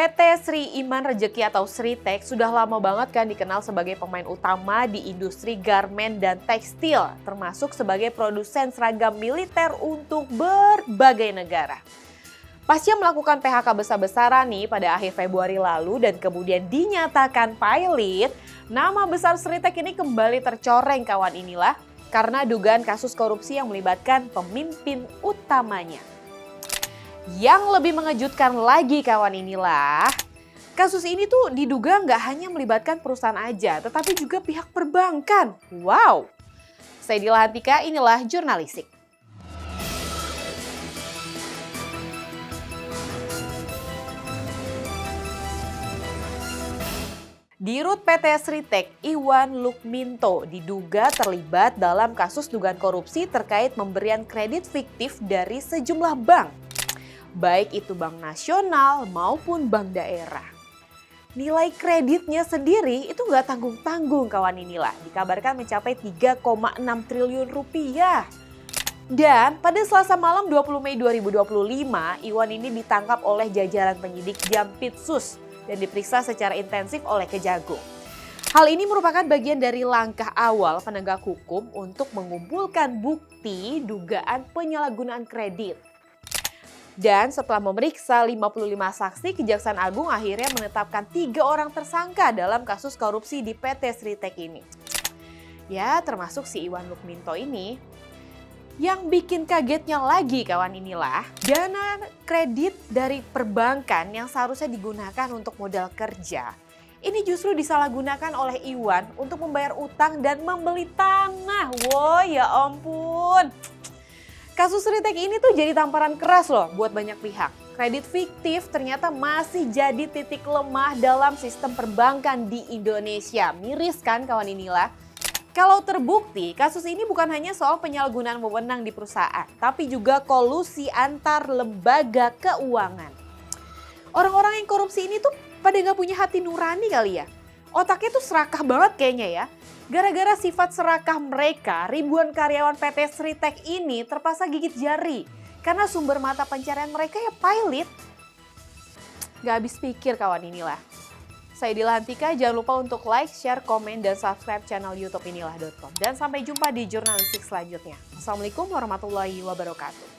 PT Sri Iman Rejeki atau Sritek sudah lama banget kan dikenal sebagai pemain utama di industri garmen dan tekstil, termasuk sebagai produsen seragam militer untuk berbagai negara. Pasca melakukan PHK besar-besaran nih pada akhir Februari lalu dan kemudian dinyatakan pilot, nama besar Sritek ini kembali tercoreng kawan inilah karena dugaan kasus korupsi yang melibatkan pemimpin utamanya. Yang lebih mengejutkan lagi kawan inilah, kasus ini tuh diduga nggak hanya melibatkan perusahaan aja, tetapi juga pihak perbankan. Wow! Saya Dila Hantika, inilah Jurnalistik. Dirut PT Sritek, Iwan Lukminto diduga terlibat dalam kasus dugaan korupsi terkait pemberian kredit fiktif dari sejumlah bank. Baik itu bank nasional maupun bank daerah. Nilai kreditnya sendiri itu nggak tanggung-tanggung kawan inilah, dikabarkan mencapai 3,6 triliun rupiah. Dan pada Selasa malam 20 Mei 2025, Iwan ini ditangkap oleh jajaran penyidik Jampitsus dan diperiksa secara intensif oleh Kejagung. Hal ini merupakan bagian dari langkah awal penegak hukum untuk mengumpulkan bukti dugaan penyalahgunaan kredit. Dan setelah memeriksa 55 saksi, Kejaksaan Agung akhirnya menetapkan 3 orang tersangka dalam kasus korupsi di PT Sritek ini. Ya, termasuk si Iwan Lukminto ini. Yang bikin kagetnya lagi kawan inilah, dana kredit dari perbankan yang seharusnya digunakan untuk modal kerja, ini justru disalahgunakan oleh Iwan untuk membayar utang dan membeli tanah. Wow, ya ampun. Kasus Sritek ini tuh jadi tamparan keras loh buat banyak pihak. Kredit fiktif ternyata masih jadi titik lemah dalam sistem perbankan di Indonesia. Miris kan kawan inilah. Kalau terbukti, kasus ini bukan hanya soal penyalahgunaan wewenang di perusahaan, tapi juga kolusi antar lembaga keuangan. Orang-orang yang korupsi ini tuh pada nggak punya hati nurani kali ya. Otaknya tuh serakah banget kayaknya ya. Gara-gara sifat serakah mereka, ribuan karyawan PT Sritek ini terpaksa gigit jari. Karena sumber mata pencarian mereka ya pilot. Gak habis pikir kawan inilah. Saya Dila Hantika, jangan lupa untuk like, share, komen, dan subscribe channel YouTube inilah.com. Dan sampai jumpa di Jurnalistik selanjutnya. Assalamualaikum warahmatullahi wabarakatuh.